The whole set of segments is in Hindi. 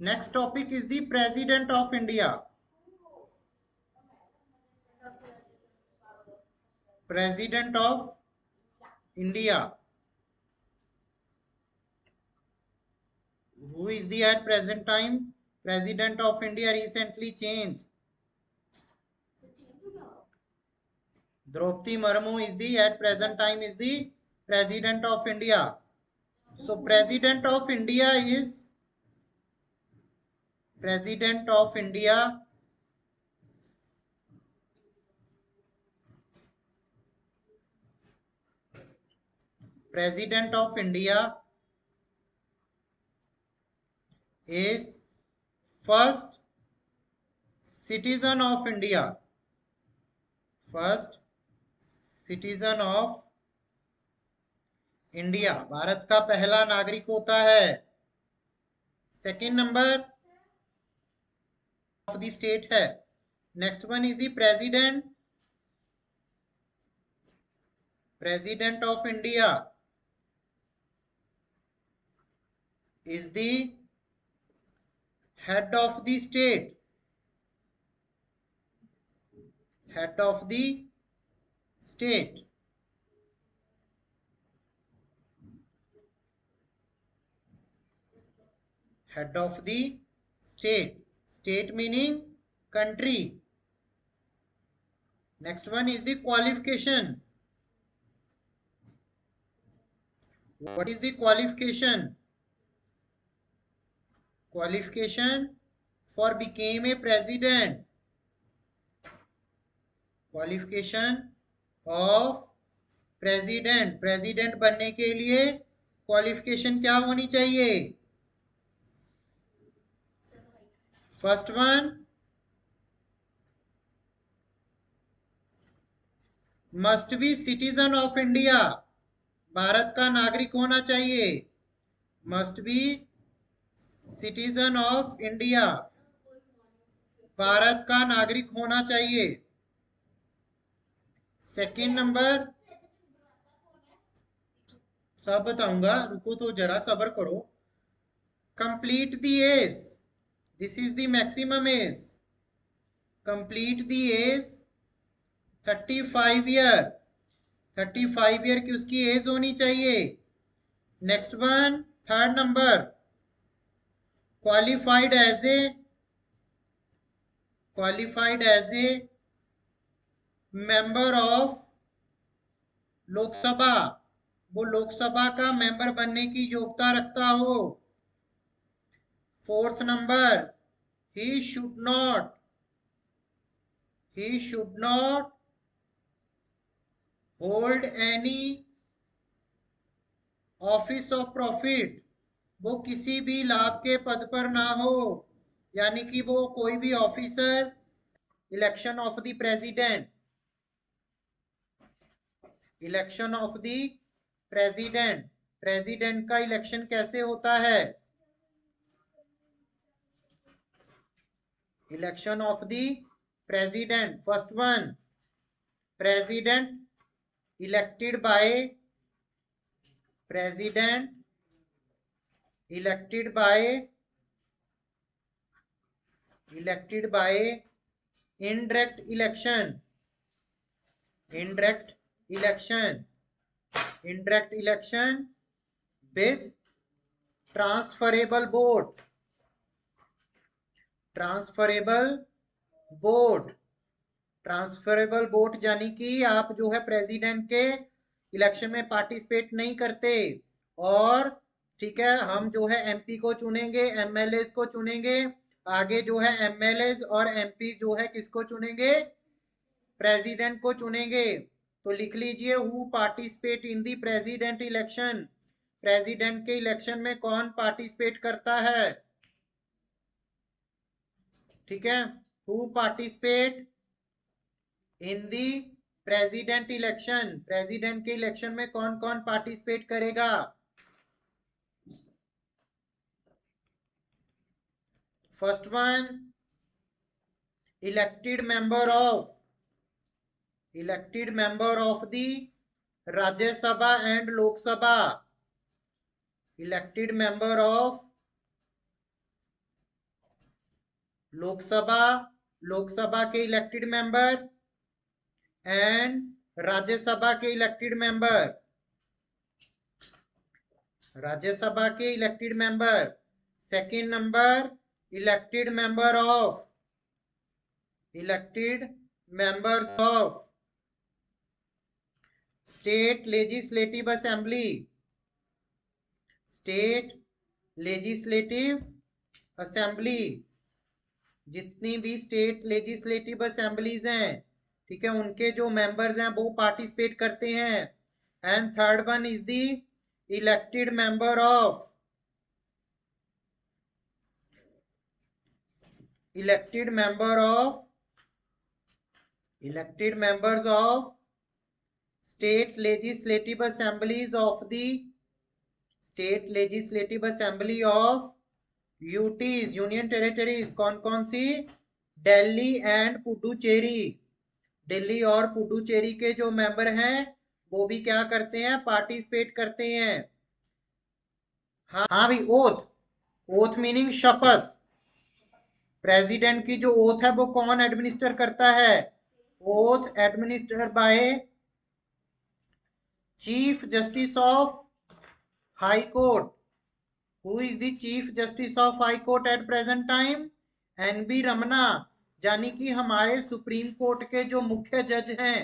Next topic is the President of India. President of India. Who is the at present time President of India? Recently changed. Draupadi Murmu is the at present time is the President of India. So President of India is President of India President of India is first citizen of India. First citizen of India, भारत का पहला नागरिक होता है. Second number of the state है. Next one is the president. President of India is the head of the state. Head of the state. Head of the state. State meaning country. Next one is the qualification. What is the qualification? Qualification for become a president. Qualification of president. President बनने के लिए qualification क्या होनी चाहिए? First one must be citizen of India. भारत का नागरिक होना चाहिए. Must be citizen of India. भारत का नागरिक होना चाहिए. सेकंड नंबर सब बताऊंगा, रुको तो जरा सब्र करो. Complete the age. This is the maximum age. Complete the age 35 year. 35 year की उसकी एज होनी चाहिए. Next one third number qualified age a member of Lok Sabha. वो लोकसभा का मेंबर बनने की योग्यता रखता हो. Fourth number he should not hold any office of profit. वो किसी भी लाभ के पद पर ना हो. यानी कि वो कोई भी officer election of the president. Election of the president. President का इलेक्शन कैसे होता है? Election of the president. First one president elected by indirect election with transferable vote. Transferable vote यानी कि आप जो है प्रेसिडेंट के इलेक्शन में पार्टिसिपेट नहीं करते. और ठीक है, हम जो है एमपी को चुनेंगे, एमएलए को चुनेंगे. आगे जो है एमएलए और एमपी जो है किसको चुनेंगे? प्रेसिडेंट को चुनेंगे. तो लिख लीजिए who participate in the president election. President के इलेक्शन में कौन पार्टिसिपेट करता है? ठीक है, who participate in the president election. President के इलेक्शन में कौन कौन पार्टिसिपेट करेगा? First one elected member of the Rajya Sabha and Lok Sabha. Elected member of Lok Sabha, Lok Sabha के इलेक्टेड मेंबर एंड राज्यसभा के इलेक्टेड मेंबर, राज्यसभा के elected member. Second number, elected member of, elected members of state legislative assembly, state legislative assembly, जितनी भी स्टेट लेजिस्लेटिव असेंबलीज हैं, ठीक है, उनके जो मेंबर्स हैं वो पार्टिसिपेट करते हैं। And third one is the elected member of, elected member of, elected members of state legislative assemblies of the state legislative assembly of UTs, union territories. कौन कौन सी? दिल्ली एंड पुडुचेरी। दिल्ली और पुडुचेरी के जो मेंबर हैं वो भी क्या करते हैं? पार्टिसिपेट करते हैं। हाँ हाँ भाई, ओथ, ओथ मीनिंग शपथ। प्रेसिडेंट की जो ओथ है वो कौन एडमिनिस्टर करता है? Oath administer by chief justice of high court. Who is the Chief Justice of High Court at present time? NB Ramana, यानी कि हमारे सुप्रीम कोर्ट के जो मुख्य जज हैं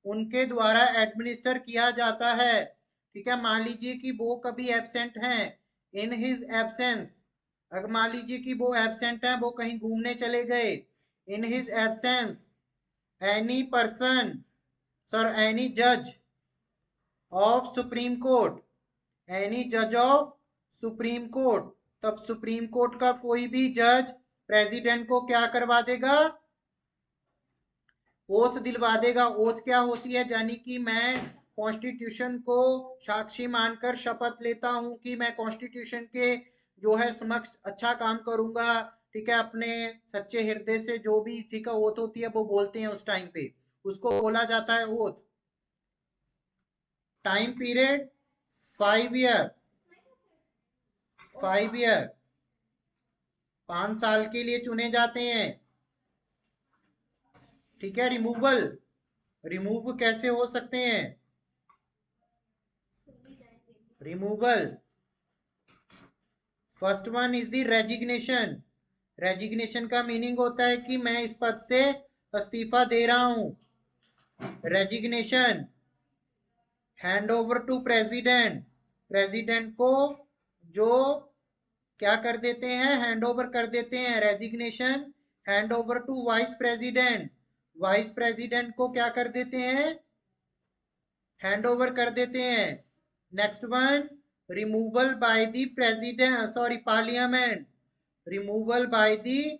उनके द्वारा एडमिनिस्टर किया जाता है। ठीक है, मान लीजिए कि वो कभी एब्सेंट हैं, इन हिज एब्सेंस, अगर मान लीजिए कि वो एब्सेंट हैं, वो कहीं घूमने चले गए, in his absence any person, sir any जज ऑफ सुप्रीम कोर्ट, एनी जज ऑफ सुप्रीम कोर्ट, तब सुप्रीम कोर्ट का कोई भी जज प्रेसिडेंट को क्या करवा देगा? ओथ दिलवा देगा। ओथ क्या होती है? यानी कि मैं कॉन्स्टिट्यूशन को साक्षी मानकर शपथ लेता हूं कि मैं कॉन्स्टिट्यूशन के जो है समक्ष अच्छा काम करूंगा। ठीक है, अपने सच्चे हृदय से जो भी ठीक है ओथ होती है वो बोलते हैं उस टाइम पे, उसको बोला जाता है oath. Time period 5 year, 5 year, 5 साल के लिए चुने जाते हैं। ठीक है, रिमूवल, रिमूव कैसे हो सकते हैं? Removal, first one is the resignation. Resignation का मीनिंग होता है कि मैं इस पद से इस्तीफा दे रहा हूं। Resignation, hand over to president, president को जो क्या कर देते हैं? हैंड ओवर कर देते हैं। Resignation, hand over to vice president, vice president को क्या कर देते हैं? हैंड ओवर कर देते हैं। Next one, removal by the president, sorry parliament, removal by the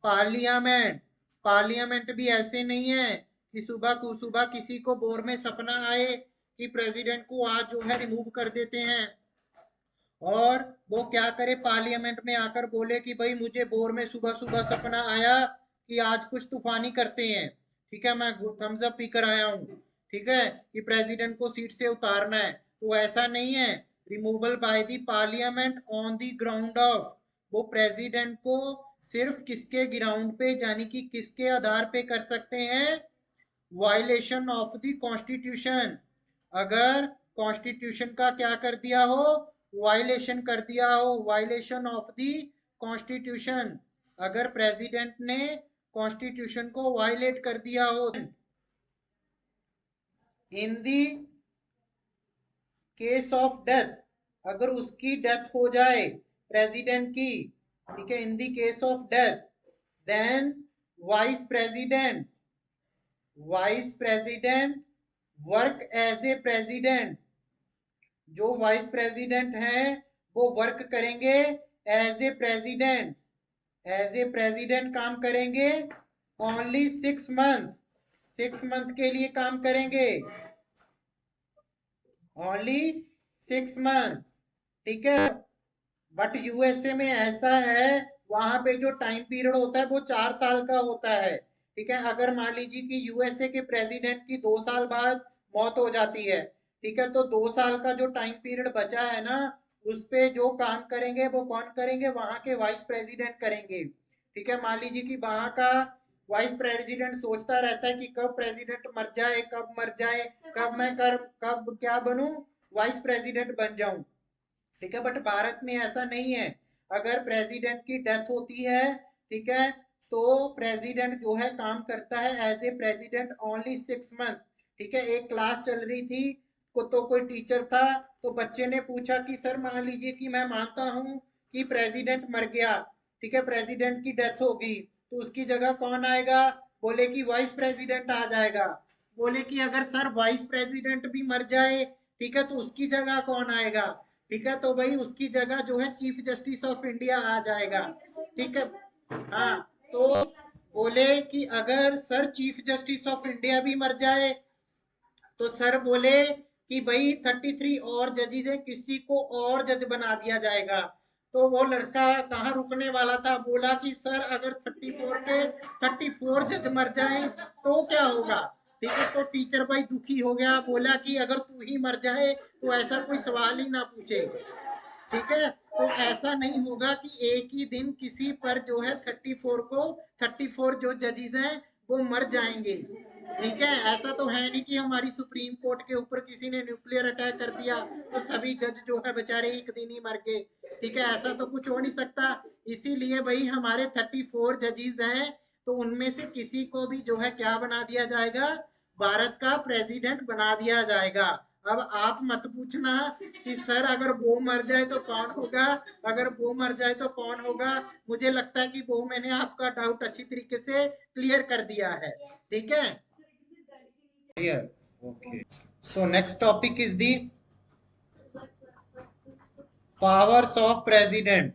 parliament. Parliament भी ऐसे नहीं है कि सुबह किसी को बोर में सपना आए कि प्रेसिडेंट को आज जो है रिमूव कर देते हैं और वो क्या करे, पार्लियामेंट में आकर बोले कि भाई मुझे बोर में सुबह सुबह सपना आया कि आज कुछ तूफानी करते हैं, ठीक है, मैं थम्स अप पीकर आया हूँ, ठीक है, कि प्रेसिडेंट को सीट से उतारना है। तो ऐसा नहीं है। Removal by the parliament on the ground of, वो प्रेसिडेंट को सिर्फ किसके ग्राउंड पे, यानी कि किसके आधार पे कर सकते हैं? Violation of the constitution. अगर कॉन्स्टिट्यूशन का क्या कर दिया हो? वायलेशन कर दिया हो, वायलेशन ऑफ द कॉन्स्टिट्यूशन। अगर प्रेसिडेंट ने कॉन्स्टिट्यूशन को वायलेट कर दिया हो। In the case of death, अगर उसकी डेथ हो जाए प्रेसिडेंट की, ठीक है, in the case of death, then vice president, vice president work as a president, जो वाइस प्रेसिडेंट हैं वो वर्क करेंगे as a president, as a president काम करेंगे ओनली 6 मंथ, 6 मंथ के लिए काम करेंगे, ओनली 6 मंथ। ठीक है, बट यूएसए में ऐसा है, वहां पे जो टाइम पीरियड होता है वो 4 साल का होता है। ठीक है, अगर मान लीजिए कि यूएसए के प्रेसिडेंट की 2 साल बाद मौत हो जाती है, ठीक है, तो 2 साल का जो टाइम पीरियड बचा है ना, उस पे जो काम करेंगे वो कौन करेंगे? वहां के वाइस प्रेसिडेंट करेंगे। ठीक है, मान लीजिए कि वहां का वाइस प्रेसिडेंट सोचता रहता है कि कब प्रेसिडेंट मर जाए, कब मर जाए, कब क्या बनूं, वाइस प्रेसिडेंट बन जाऊं। ठीक है, बट भारत में ऐसा नहीं है। अगर प्रेसिडेंट की डेथ होती है, ठीक है, तो प्रेसिडेंट जो है काम करता है as a president only 6 month. ठीक है, एक क्लास चल रही थी को तो कोई टीचर था, तो बच्चे ने पूछा कि सर मान लीजिए कि मैं मानता हूं कि प्रेसिडेंट मर गया, ठीक है, प्रेसिडेंट की डेथ होगी, तो उसकी जगह कौन आएगा? बोले कि वाइस प्रेसिडेंट आ जाएगा। बोले कि अगर सर वाइस प्रेसिडेंट भी मर जाए, ठीक है, तो उसकी जगह कौन आएगा? ठीक है, तो भाई उसकी जगह जो है चीफ जस्टिस ऑफ इंडिया आ जाएगा। ठीक है, हाँ, तो बोले कि अगर sir chief justice of India भी मर जाए, तो सर बोले कि भाई 33 और जजेस है, किसी को और जज बना दिया जाएगा। तो वो लड़का कहाँ रुकने वाला था, बोला कि सर अगर 34 के 34 जज मर जाए तो क्या होगा? ठीक है, तो टीचर भाई दुखी हो गया, बोला कि अगर तू ही मर जाए तो ऐसा कोई सवाल ही ना पूछे। ठीक है, तो ऐसा नहीं होगा कि एक ही दिन किसी पर जो है 34 जो जजेस हैं वो मर जाएंगे। ठीक है, ऐसा तो है नहीं कि हमारी सुप्रीम कोर्ट के ऊपर किसी ने न्यूक्लियर अटैक कर दिया तो सभी जज जो है बेचारे एक दिन ही मर गए। ठीक है, ऐसा तो कुछ हो नहीं सकता। इसीलिए भाई हमारे 34 जजेस हैं, तो उनमें से किसी को भी जो है क्या बना दिया जाएगा? भारत का प्रेसिडेंट बना दिया जाएगा। अब आप मत पूछना कि सर अगर वो मर जाए तो कौन होगा, अगर वो मर जाए तो कौन होगा। मुझे लगता है कि वो मैंने आपका डाउट अच्छी तरीके से क्लियर कर दिया है। ठीक है, clear, okay. So next topic is the powers of president.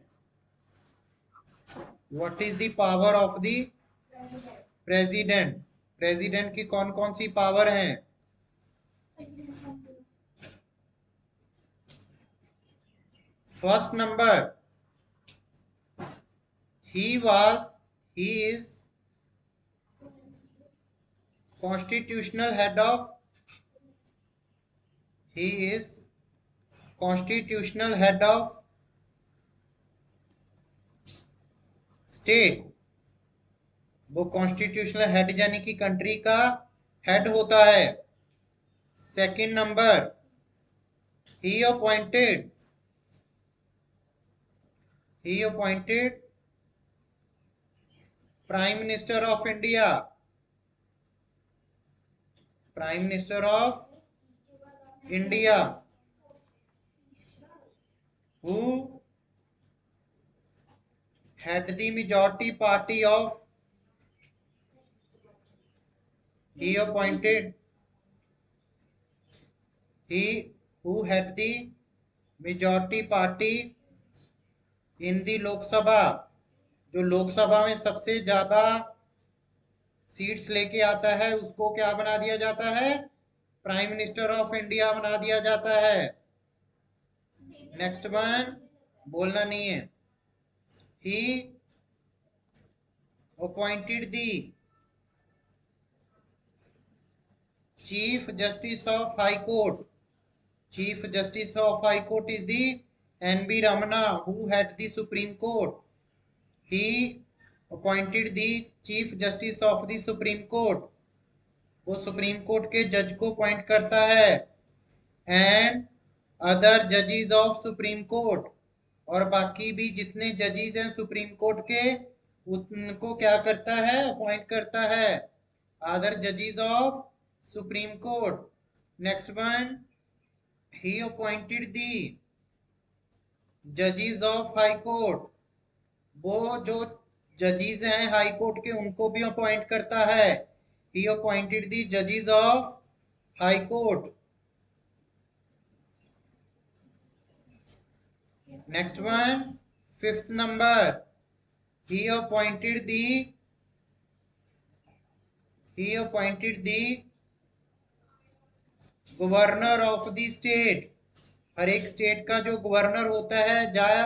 What is the power of the president? President की कौन कौन सी पावर हैं? First number, he was he is constitutional head of he is constitutional head of state। वो कॉन्स्टिट्यूशनल हेड यानी कि कंट्री का हेड होता है। Second number, he appointed he appointed prime minister of India, prime minister of India, who had the majority party of he appointed he who had the majority party इन दी लोकसभा, जो लोकसभा में सबसे ज्यादा सीट्स लेके आता है उसको क्या बना दिया जाता है? प्राइम मिनिस्टर ऑफ इंडिया बना दिया जाता है। नेक्स्ट वन, बोलना नहीं है। He appointed the chief justice of high court. Chief justice of high court is the N B Ramana, who head the supreme court. He appointed the chief justice of the supreme court, वो सुप्रीम कोर्ट के जज को अपॉइंट करता है। एंड अदर जजेस ऑफ सुप्रीम कोर्ट, और बाकी भी जितने जजेस हैं सुप्रीम कोर्ट के उनको क्या करता है? अपॉइंट करता है। अदर जजेस of supreme court. Next one, he appointed the जजेस ऑफ हाई कोर्ट, वो जो जजेस हैं हाई कोर्ट के उनको भी अपॉइंट करता है। ही अपॉइंटेड दी जजेस of high court. Next one, fifth number, he appointed the governor of the state. हर एक स्टेट का जो गवर्नर होता है, जहाँ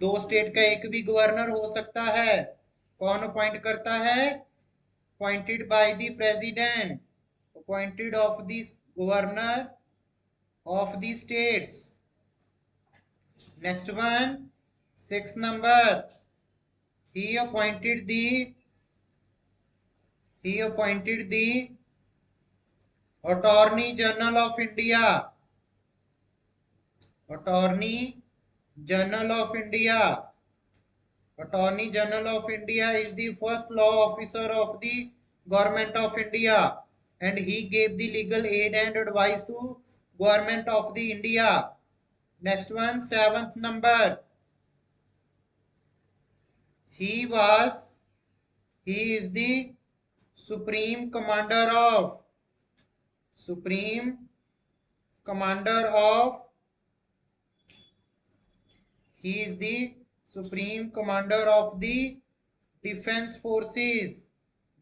दो स्टेट का एक भी गवर्नर हो सकता है, कौन अपॉइंट करता है? Appointed by the president, appointed of the governor of the states. Next one, six number, he appointed the Attorney General of India. Attorney General of India. Attorney General of India is the first law officer of the Government of India, and he gave the legal aid and advice to Government of the India. Next one, seventh number. He is the Supreme Commander of he is the Supreme Commander of the Defense Forces.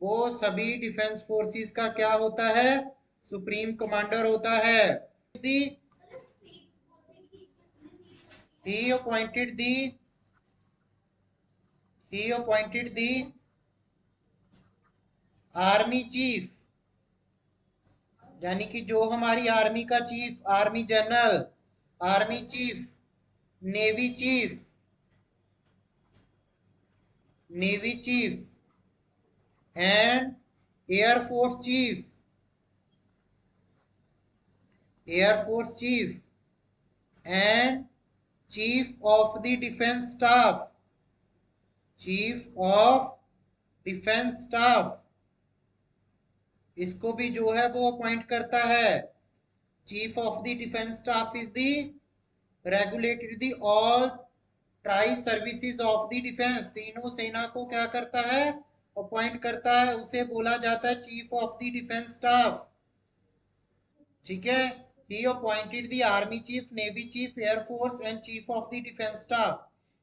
वो सभी डिफेंस फोर्सेस का क्या होता है? सुप्रीम कमांडर होता है. He appointed the army chief, यानी कि जो हमारी आर्मी का chief, army general, army chief, navy cheap and air force cheap and chief of the defence staff, इसको भी जो है वो अपॉइंट करता है. Chief of the defence staff is the regulated the all tri services of the defence. तीनों सेना को क्या करता है? अपॉइंट करता है. उसे बोला जाता है chief of the defence staff. ठीक है. He appointed the army chief, navy chief, air force and chief of the defense staff,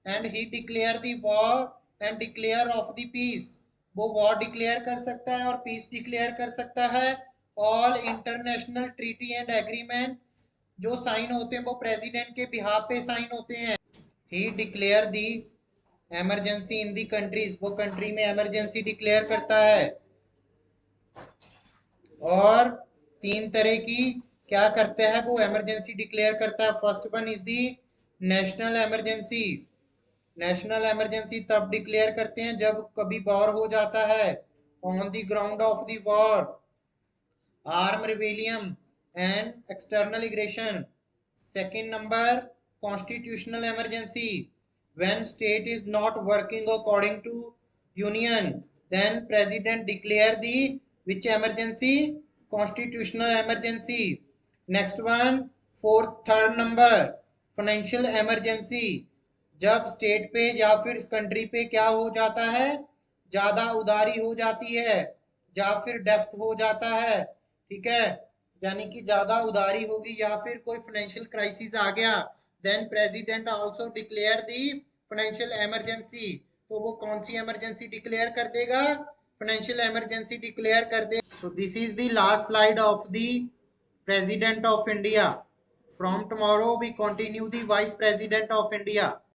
and he declare the war and declare of the peace. वो वॉर डिक्लेयर कर सकता है और पीस डिक्लेयर कर सकता है. All international treaty and agreement जो साइन होते हैं वो प्रेसिडेंट के बिहाफ पे साइन होते हैं. He declare the emergency in the countries, वो कंट्री में एमरजेंसी डिक्लेयर करता है. और तीन तरह की क्या करता है वो एमरजेंसी डिक्लेयर करता है. First one is the national emergency. National emergency तब डिक्लेयर करते हैं जब कभी वॉर हो जाता है. On the ground of the war, arm rebellion and external aggression. Second number, constitutional emergency. When state is not working according to union, then president declare the which emergency? Constitutional emergency. Next one, third number, financial emergency. जब स्टेट पे या फिर कंट्री पे क्या हो जाता है? ज्यादा उधारी हो जाती है या फिर डेफ्थ हो जाता है. ठीक है, यानी कि ज्यादा उधारी होगी या फिर कोई फाइनेंशियल क्राइसिस आ गया, then president also declare the financial emergency. तो वो कौन सी इमरजेंसी डिक्लेयर कर देगा? फाइनेंशियल इमरजेंसी डिक्लेयर कर दे. तो this is the last slide of the president of India. From tomorrow we continue the vice president of India.